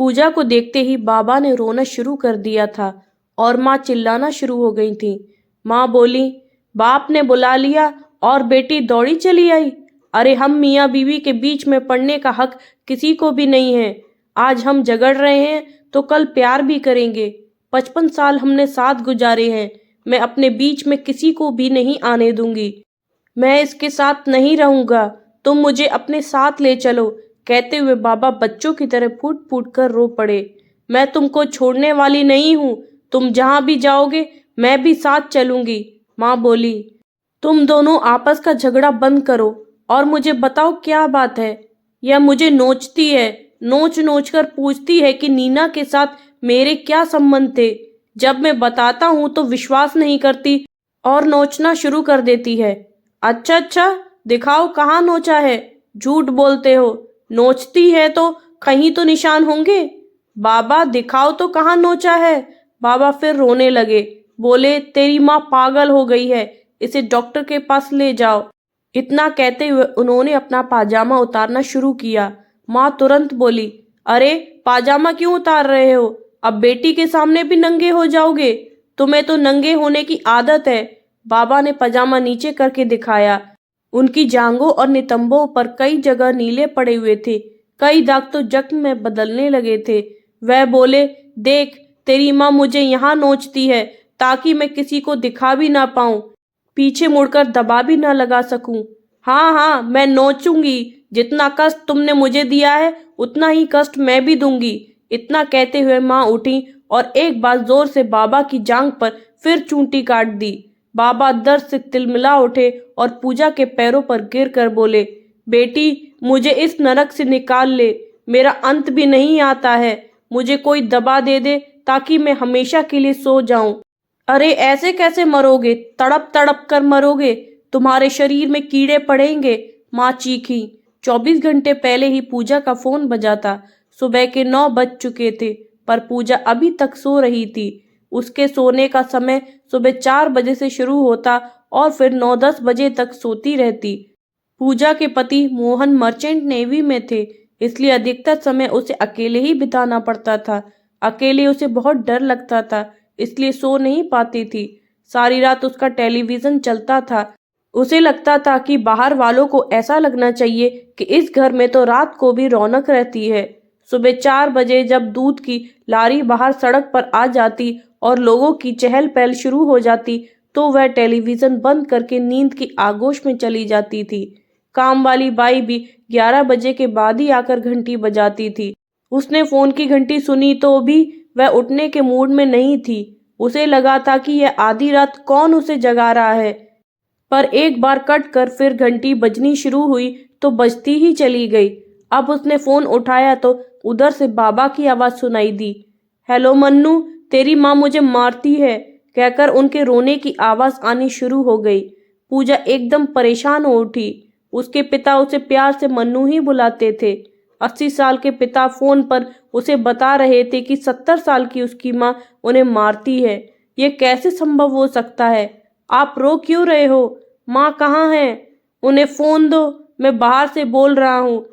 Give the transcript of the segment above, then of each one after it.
पूजा को देखते ही बाबा ने रोना शुरू कर दिया था और माँ चिल्लाना शुरू हो गई थी। माँ बोली, बाप ने बुला लिया और बेटी दौड़ी चली आई। अरे हम मियाँ बीवी के बीच में पड़ने का हक किसी को भी नहीं है। आज हम झगड़ रहे हैं तो कल प्यार भी करेंगे। 55 साल हमने साथ गुजारे हैं। मैं अपने बीच में किसी को भी नहीं आने दूंगी। मैं इसके साथ नहीं रहूंगा। तुम मुझे अपने साथ ले चलो। कहते हुए बाबा बच्चों की तरह फूट फूट कर रो पड़े। मैं तुमको छोड़ने वाली नहीं हूँ। तुम जहाँ भी जाओगे मैं भी साथ चलूंगी। माँ बोली, तुम दोनों आपस का झगड़ा बंद करो और मुझे बताओ क्या बात है। यह मुझे नोचती है, नोच नोच कर पूछती है कि नीना के साथ मेरे क्या संबंध थे। जब मैं बताता हूँ तो विश्वास नहीं करती और नोचना शुरू कर देती है। अच्छा अच्छा, दिखाओ कहाँ नोचा है। झूठ बोलते हो। नोचती है तो कहीं तो निशान होंगे। बाबा दिखाओ तो कहाँ नोचा है। बाबा फिर रोने लगे। बोले, तेरी माँ पागल हो गई है, इसे डॉक्टर के पास ले जाओ। इतना कहते हुए उन्होंने अपना पाजामा उतारना शुरू किया। माँ तुरंत बोली, अरे पाजामा क्यों उतार रहे हो? अब बेटी के सामने भी नंगे हो जाओगे? तुम्हें तो नंगे होने की आदत है। बाबा ने पजामा नीचे करके दिखाया। उनकी जांघों और नितंबों पर कई जगह नीले पड़े हुए थे। कई दाग तो जख्म में बदलने लगे थे। वह बोले, देख तेरी माँ मुझे यहाँ नोचती है ताकि मैं किसी को दिखा भी ना पाऊं, पीछे मुड़कर दबा भी ना लगा सकूं। हाँ हाँ, मैं नोचूंगी। जितना कष्ट तुमने मुझे दिया है उतना ही कष्ट मैं भी दूंगी। इतना कहते हुए माँ उठी और एक बार जोर से बाबा की जांघ पर फिर चूंटी काट दी। बाबा दर्द से तिलमिला उठे और पूजा के पैरों पर गिर कर बोले, बेटी मुझे इस नरक से निकाल ले। मेरा अंत भी नहीं आता है। मुझे कोई दबा दे दे ताकि मैं हमेशा के लिए सो जाऊं। अरे ऐसे कैसे मरोगे? तड़प तड़प कर मरोगे। तुम्हारे शरीर में कीड़े पड़ेंगे। माँ चीखी। 24 घंटे पहले ही पूजा का फोन बजा था। सुबह के 9 बज चुके थे पर पूजा अभी तक सो रही थी। उसके सोने का समय सुबह 4 बजे से शुरू होता और फिर 9-10 बजे तक सोती रहती। पूजा के पति मोहन मर्चेंट नेवी में थे, इसलिए अधिकतर समय उसे अकेले ही बिताना पड़ता था। अकेले उसे बहुत डर लगता था, इसलिए सो नहीं पाती थी। सारी रात उसका टेलीविजन चलता था। उसे लगता था कि बाहर वालों को ऐसा लगना चाहिए कि इस घर में तो रात को भी रौनक रहती है। सुबह 4 बजे जब दूध की लारी बाहर सड़क पर आ जाती और लोगों की चहल पहल शुरू हो जाती तो वह टेलीविजन बंद करके नींद की आगोश में चली जाती थी। काम वाली बाई भी 11 बजे के बाद ही आकर घंटी बजाती थी। उसने फोन की घंटी सुनी तो भी वह उठने के मूड में नहीं थी। उसे लगा था कि यह आधी रात कौन उसे जगा रहा है। पर एक बार कट कर फिर घंटी बजनी शुरू हुई तो बजती ही चली गई। अब उसने फोन उठाया तो उधर से बाबा की आवाज सुनाई दी। हेलो मन्नू, तेरी माँ मुझे मारती है, कहकर उनके रोने की आवाज आनी शुरू हो गई। पूजा एकदम परेशान हो उठी। उसके पिता उसे प्यार से मन्नू ही बुलाते थे। 80 साल के पिता फोन पर उसे बता रहे थे कि 70 साल की उसकी माँ उन्हें मारती है। ये कैसे संभव हो सकता है? आप रो क्यों रहे हो? माँ कहाँ है? उन्हें फोन दो, मैं बाहर से बोल रहा हूँ।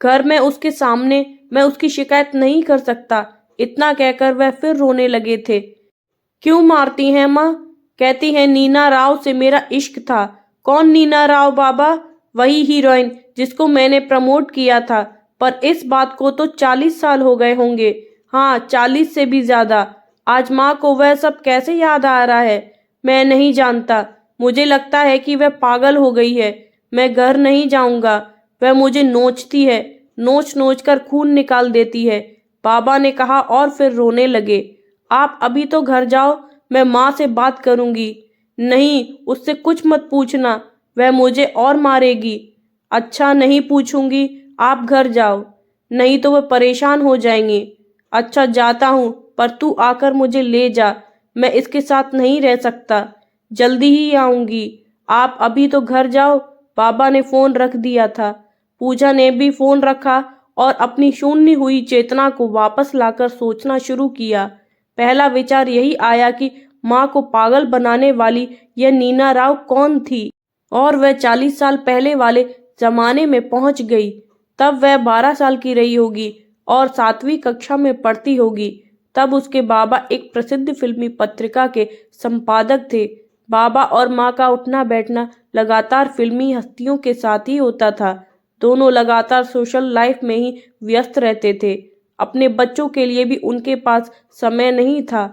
घर में उसके सामने मैं उसकी शिकायत नहीं कर सकता। इतना कहकर वह फिर रोने लगे थे। क्यों मारती हैं माँ? कहती हैं नीना राव से मेरा इश्क था। कौन नीना राव बाबा? वही हीरोइन जिसको मैंने प्रमोट किया था। पर इस बात को तो 40 साल हो गए होंगे। हाँ, 40 से भी ज्यादा। आज माँ को वह सब कैसे याद आ रहा है? मैं नहीं जानता। मुझे लगता है कि वह पागल हो गई है। मैं घर नहीं जाऊंगा। वह मुझे नोचती है, नोच नोच कर खून निकाल देती है। बाबा ने कहा और फिर रोने लगे। आप अभी तो घर जाओ, मैं माँ से बात करूंगी। नहीं, उससे कुछ मत पूछना, वह मुझे और मारेगी। अच्छा नहीं पूछूंगी, आप घर जाओ, नहीं तो वह परेशान हो जाएंगे। अच्छा जाता हूँ, पर तू आकर मुझे ले जा। मैं इसके साथ नहीं रह सकता। जल्दी ही आऊंगी। आप अभी तो घर जाओ। बाबा ने फोन रख दिया था। पूजा ने भी फोन रखा और अपनी शून्य हुई चेतना को वापस लाकर सोचना शुरू किया। पहला विचार यही आया कि माँ को पागल बनाने वाली यह नीना राव कौन थी और वह 40 साल पहले वाले जमाने में पहुंच गई। तब वह 12 साल की रही होगी और 7वीं कक्षा में पढ़ती होगी। तब उसके बाबा एक प्रसिद्ध फिल्मी पत्रिका के संपादक थे। बाबा और माँ का उठना बैठना लगातार फिल्मी हस्तियों के साथ ही होता था। दोनों लगातार सोशल लाइफ में ही व्यस्त रहते थे। अपने बच्चों के लिए भी उनके पास समय नहीं था।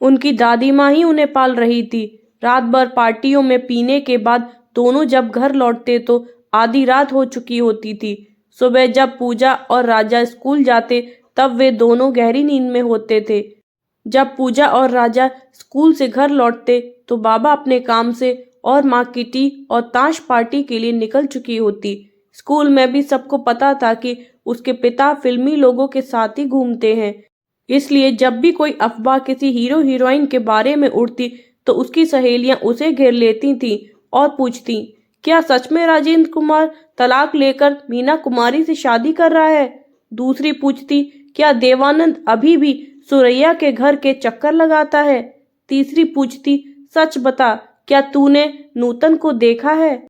उनकी दादी माँ ही उन्हें पाल रही थी। रात भर पार्टियों में पीने के बाद दोनों जब घर लौटते तो आधी रात हो चुकी होती थी। सुबह जब पूजा और राजा स्कूल जाते तब वे दोनों गहरी नींद में होते थे। जब पूजा और राजा स्कूल से घर लौटते तो बाबा अपने काम से और माँ किटी और ताश पार्टी के लिए निकल चुकी होती। स्कूल में भी सबको पता था कि उसके पिता फिल्मी लोगों के साथ ही घूमते हैं, इसलिए जब भी कोई अफवाह किसी हीरो हीरोइन के बारे में उड़ती तो उसकी सहेलियां उसे घेर लेती थीं और पूछती, क्या सच में राजेंद्र कुमार तलाक लेकर मीना कुमारी से शादी कर रहा है? दूसरी पूछती, क्या देवानंद अभी भी सुरैया के घर के चक्कर लगाता है? तीसरी पूछती, सच बता, क्या तूने नूतन को देखा है?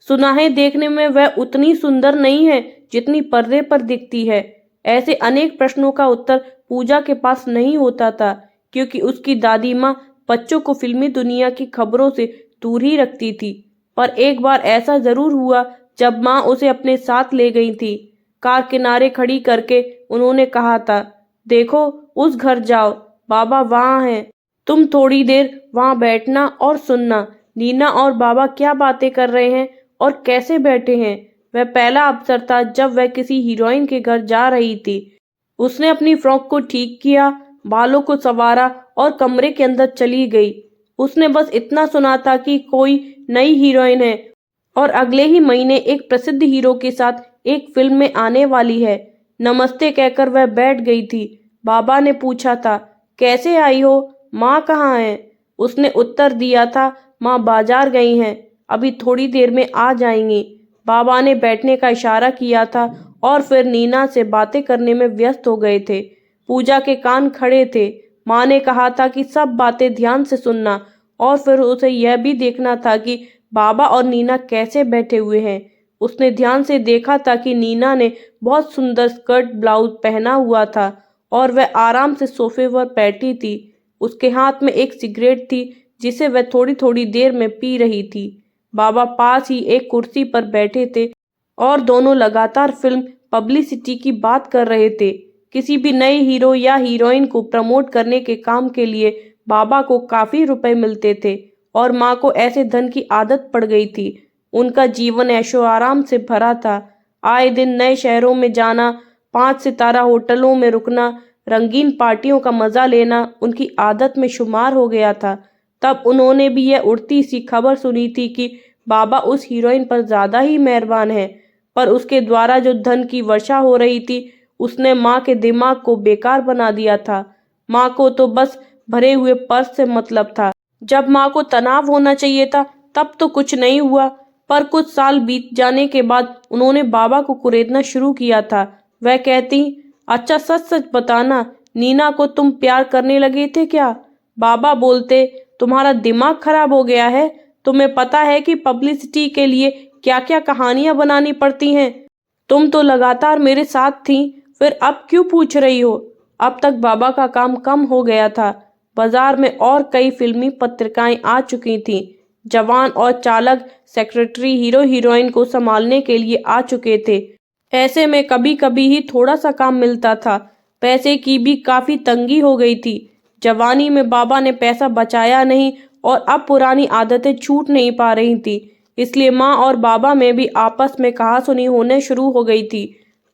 सुना है देखने में वह उतनी सुंदर नहीं है जितनी पर्दे पर दिखती है। ऐसे अनेक प्रश्नों का उत्तर पूजा के पास नहीं होता था, क्योंकि उसकी दादी माँ बच्चों को फिल्मी दुनिया की खबरों से दूर ही रखती थी। पर एक बार ऐसा जरूर हुआ जब माँ उसे अपने साथ ले गई थी। कार किनारे खड़ी करके उन्होंने कहा था, देखो उस घर जाओ, बाबा वहाँ हैं। तुम थोड़ी देर वहाँ बैठना और सुनना नीना और बाबा क्या बातें कर रहे हैं और कैसे बैठे हैं। वह पहला अवसर था जब वह किसी हीरोइन के घर जा रही थी। उसने अपनी फ्रॉक को ठीक किया, बालों को संवारा और कमरे के अंदर चली गई। उसने बस इतना सुना था कि कोई नई हीरोइन है और अगले ही महीने एक प्रसिद्ध हीरो के साथ एक फिल्म में आने वाली है। नमस्ते कहकर वह बैठ गई थी। बाबा ने पूछा था, कैसे आई हो? माँ कहाँ है? उसने उत्तर दिया था, माँ बाजार गई हैं, अभी थोड़ी देर में आ जाएंगी। बाबा ने बैठने का इशारा किया था और फिर नीना से बातें करने में व्यस्त हो गए थे। पूजा के कान खड़े थे। माँ ने कहा था कि सब बातें ध्यान से सुनना और फिर उसे यह भी देखना था कि बाबा और नीना कैसे बैठे हुए हैं। उसने ध्यान से देखा था कि नीना ने बहुत सुंदर स्कर्ट ब्लाउज पहना हुआ था और वह आराम से सोफे पर बैठी थी। उसके हाथ में एक सिगरेट थी जिसे वह थोड़ी थोड़ी देर में पी रही थी। बाबा पास ही एक कुर्सी पर बैठे थे और दोनों लगातार फिल्म पब्लिसिटी की बात कर रहे थे। किसी भी नए हीरो या हीरोइन को प्रमोट करने के काम के लिए बाबा को काफी रुपए मिलते थे और माँ को ऐसे धन की आदत पड़ गई थी। उनका जीवन ऐशो आराम से भरा था। आए दिन नए शहरों में जाना, 5 सितारा होटलों में रुकना, रंगीन पार्टियों का मजा लेना उनकी आदत में शुमार हो गया था। तब उन्होंने भी यह उड़ती सी खबर सुनी थी कि बाबा उस हीरोइन पर ज्यादा ही मेहरबान है, पर उसके द्वारा जो धन की वर्षा हो रही थी उसने माँ के दिमाग को बेकार बना दिया था। माँ को तो बस भरे हुए पर्स से मतलब था। जब माँ को तनाव होना चाहिए था तब तो कुछ नहीं हुआ, पर कुछ साल बीत जाने के बाद उन्होंने बाबा को कुरेदना शुरू किया था। वह कहती, अच्छा सच सच बताना, नीना को तुम प्यार करने लगे थे क्या? बाबा बोलते, तुम्हारा दिमाग खराब हो गया है? तुम्हें पता है कि पब्लिसिटी के लिए क्या क्या कहानियां बनानी पड़ती हैं? तुम तो लगातार मेरे साथ थी, फिर अब क्यों पूछ रही हो? अब तक बाबा का काम कम हो गया था। बाजार में और कई फिल्मी पत्रिकाएं आ चुकी थीं। जवान और चालक सेक्रेटरी हीरो हीरोइन को संभालने के लिए आ चुके थे। ऐसे में कभी कभी ही थोड़ा सा काम मिलता था। पैसे की भी काफी तंगी हो गई थी। जवानी में बाबा ने पैसा बचाया नहीं और अब पुरानी आदतें छूट नहीं पा रही थी, इसलिए माँ और बाबा में भी आपस में कहासुनी होने शुरू हो गई थी।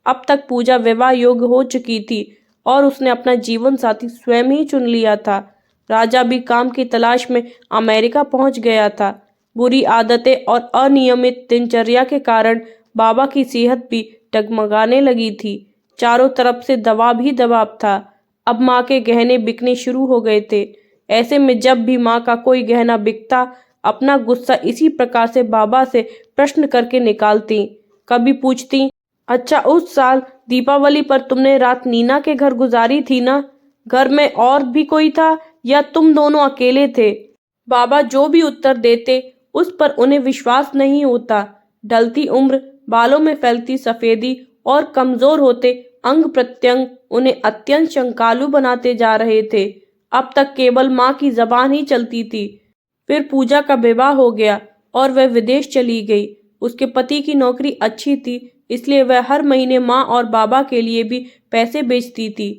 अब तक पूजा विवाह योग्य हो चुकी थी और उसने अपना जीवन साथी स्वयं ही चुन लिया था। राजा भी काम की तलाश में अमेरिका पहुंच गया था। बुरी आदतें और अनियमित दिनचर्या के कारण बाबा की सेहत भी डगमगाने लगी थी। चारों तरफ से दबाव ही दबाव था। अब माँ के गहने बिकने शुरू हो गए थे। ऐसे में जब भी माँ का कोई गहना बिकता, अपना गुस्सा इसी प्रकार से बाबा से प्रश्न करके निकालती। कभी पूछती, अच्छा उस साल दीपावली पर तुमने रात नीना के घर गुजारी थी ना? घर में और भी कोई था या तुम दोनों अकेले थे? बाबा जो भी उत्तर देते उस पर उन्हें विश्वास नहीं होता। ढलती उम्र, बालों में फैलती सफेदी और कमजोर होते अंग प्रत्यंग उन्हें अत्यंत शंकालु बनाते जा रहे थे। अब तक केवल माँ की जबान ही चलती थी। फिर पूजा का विवाह हो गया और वह विदेश चली गई। उसके पति की नौकरी अच्छी थी, इसलिए वह हर महीने माँ और बाबा के लिए भी पैसे भेजती थी।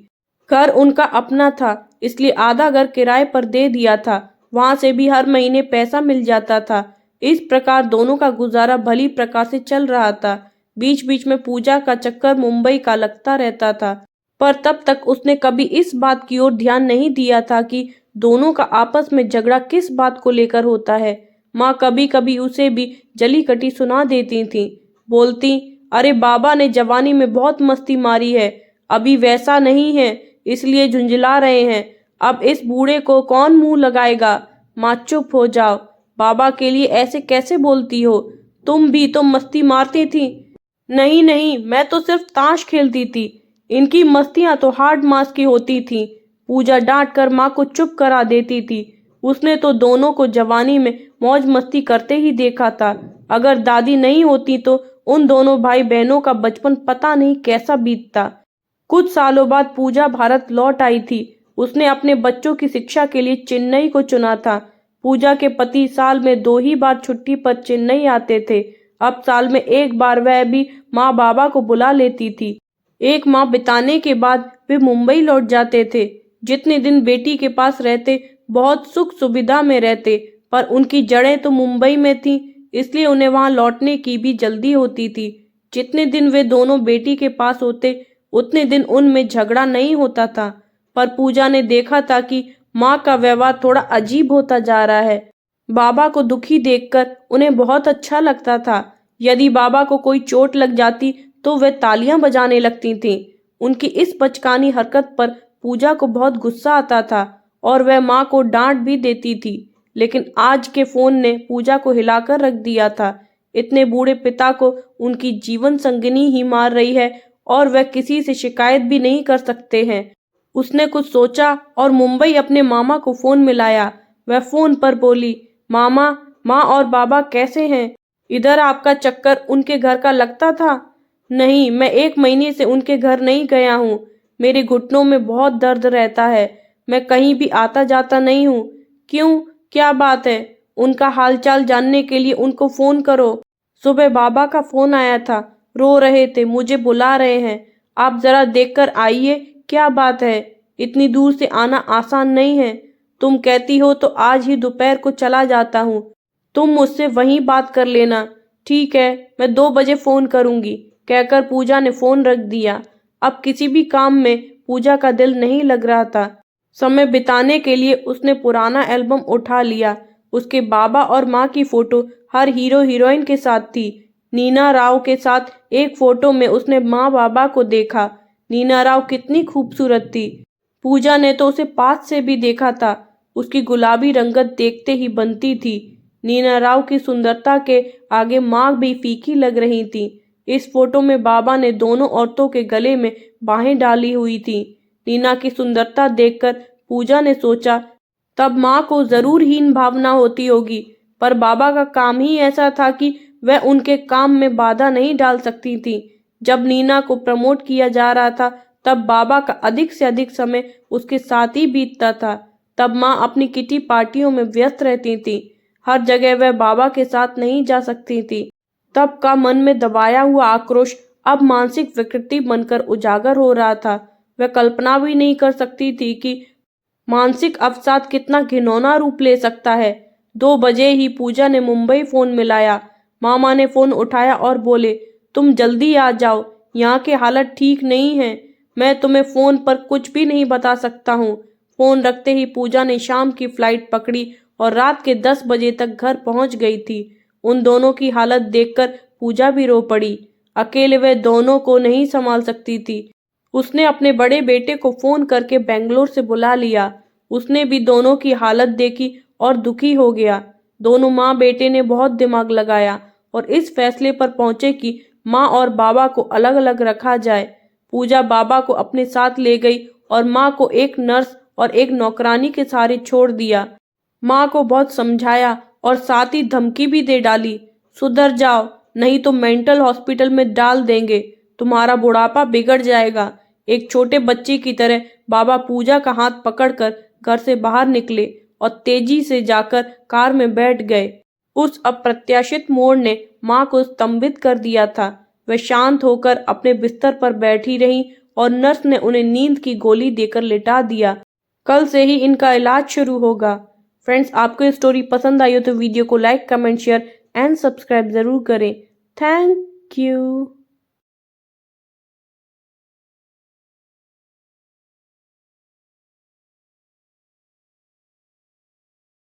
घर उनका अपना था, इसलिए आधा घर किराए पर दे दिया था। वहां से भी हर महीने पैसा मिल जाता था। इस प्रकार दोनों का गुजारा भली प्रकार से चल रहा था। बीच बीच में पूजा का चक्कर मुंबई का लगता रहता था, पर तब तक उसने कभी इस बात की ओर ध्यान नहीं दिया था कि दोनों का आपस में झगड़ा किस बात को लेकर होता है। माँ कभी कभी उसे भी जली कटी सुना देती थी। बोलती, अरे बाबा ने जवानी में बहुत मस्ती मारी है, अभी वैसा नहीं है, इसलिए झुंझला रहे हैं। अब इस बूढ़े को कौन मुंह लगाएगा। माँ चुप हो जाओ, बाबा के लिए ऐसे कैसे बोलती हो। तुम भी तो मस्ती मारती थी। नहीं नहीं, मैं तो सिर्फ ताश खेलती थी। इनकी मस्तियां तो हार्ड मास की होती थी। पूजा डांट कर माँ को चुप करा देती थी। उसने तो दोनों को जवानी में मौज मस्ती करते ही देखा था। अगर दादी नहीं होती तो उन दोनों भाई बहनों का बचपन पता नहीं कैसा बीतता। कुछ सालों बाद पूजा भारत लौट आई थी। उसने अपने बच्चों की शिक्षा के लिए चेन्नई को चुना था। पूजा के पति साल में 2 ही बार छुट्टी पर चेन्नई आते थे। अब साल में 1 बार वह भी माँ बाबा को बुला लेती थी। 1 माह बिताने के बाद वे मुंबई लौट जाते थे। जितने दिन बेटी के पास रहते बहुत सुख सुविधा में रहते, पर उनकी जड़ें तो मुंबई में थीं, इसलिए उन्हें वहां लौटने की भी जल्दी होती थी। जितने दिन वे दोनों बेटी के पास होते उतने दिन उनमें झगड़ा नहीं होता था, पर पूजा ने देखा था कि माँ का व्यवहार थोड़ा अजीब होता जा रहा है। बाबा को दुखी देखकर उन्हें बहुत अच्छा लगता था। यदि बाबा को कोई चोट लग जाती तो वे तालियां बजाने लगती थीं। उनकी इस बचकानी हरकत पर पूजा को बहुत गुस्सा आता था और वह माँ को डांट भी देती थी। लेकिन आज के फोन ने पूजा को हिलाकर रख दिया था। इतने बूढ़े पिता को उनकी जीवन संगिनी ही मार रही है और वह किसी से शिकायत भी नहीं कर सकते हैं। उसने कुछ सोचा और मुंबई अपने मामा को फोन मिलाया। वह फोन पर बोली, मामा, माँ और बाबा कैसे हैं? इधर आपका चक्कर उनके घर का लगता था? नहीं, मैं 1 महीने से उनके घर नहीं गया हूँ। मेरे घुटनों में बहुत दर्द रहता है। मैं कहीं भी आता जाता नहीं हूँ। क्यों, क्या बात है? उनका हालचाल जानने के लिए उनको फोन करो। सुबह बाबा का फोन आया था, रो रहे थे, मुझे बुला रहे हैं। आप जरा देखकर आइए, क्या बात है? इतनी दूर से आना आसान नहीं है। तुम कहती हो तो आज ही दोपहर को चला जाता हूँ। तुम मुझसे वहीं बात कर लेना। ठीक है, मैं 2 बजे फोन करूंगी, कहकर पूजा ने फोन रख दिया। अब किसी भी काम में पूजा का दिल नहीं लग रहा था। समय बिताने के लिए उसने पुराना एल्बम उठा लिया। उसके बाबा और माँ की फोटो हर हीरो हीरोइन के साथ थी। नीना राव के साथ एक फोटो में उसने माँ बाबा को देखा। नीना राव कितनी खूबसूरत थी। पूजा ने तो उसे पास से भी देखा था। उसकी गुलाबी रंगत देखते ही बनती थी। नीना राव की सुंदरता के आगे माँ भी फीकी लग रही थी। इस फोटो में बाबा ने दोनों औरतों के गले में बाहें डाली हुई थी। नीना की सुंदरता देखकर पूजा ने सोचा, तब माँ को जरूर हीन भावना होती होगी, पर बाबा का काम ही ऐसा था कि वह उनके काम में बाधा नहीं डाल सकती थी। जब नीना को प्रमोट किया जा रहा था तब बाबा का अधिक से अधिक समय उसके साथ ही बीतता था। तब माँ अपनी किटी पार्टियों में व्यस्त रहती थी। हर जगह वह बाबा के साथ नहीं जा सकती थी। तब का मन में दबाया हुआ आक्रोश अब मानसिक विकृति बनकर उजागर हो रहा था। वह कल्पना भी नहीं कर सकती थी कि मानसिक अवसाद कितना घिनौना रूप ले सकता है। 2 बजे ही पूजा ने मुंबई फोन मिलाया। मामा ने फोन उठाया और बोले, तुम जल्दी आ जाओ, यहाँ के हालत ठीक नहीं है। मैं तुम्हें फोन पर कुछ भी नहीं बता सकता हूँ। फोन रखते ही पूजा ने शाम की फ्लाइट पकड़ी और रात के 10 बजे तक घर पहुंच गई थी। उन दोनों की हालत देखकर पूजा भी रो पड़ी। अकेले वह दोनों को नहीं संभाल सकती थी। उसने अपने बड़े बेटे को फोन करके बेंगलोर से बुला लिया। उसने भी दोनों की हालत देखी और दुखी हो गया। दोनों माँ बेटे ने बहुत दिमाग लगाया और इस फैसले पर पहुंचे कि माँ और बाबा को अलग अलग रखा जाए। पूजा बाबा को अपने साथ ले गई और माँ को एक नर्स और एक नौकरानी के सहारे छोड़ दिया। माँ को बहुत समझाया और साथ ही धमकी भी दे डाली, सुधर जाओ नहीं तो मेंटल हॉस्पिटल में डाल देंगे, तुम्हारा बुढ़ापा बिगड़ जाएगा। एक छोटे बच्चे की तरह बाबा पूजा का हाथ पकड़कर घर से बाहर निकले और तेजी से जाकर कार में बैठ गए। उस अप्रत्याशित मोड़ ने माँ को स्तंभित कर दिया था। वह शांत होकर अपने बिस्तर पर बैठी रहीं और नर्स ने उन्हें नींद की गोली देकर लिटा दिया। कल से ही इनका इलाज शुरू होगा। फ्रेंड्स, आपको ये स्टोरी पसंद आई हो तो वीडियो को like, comment, share and subscribe ज़रूर करें। Thank you.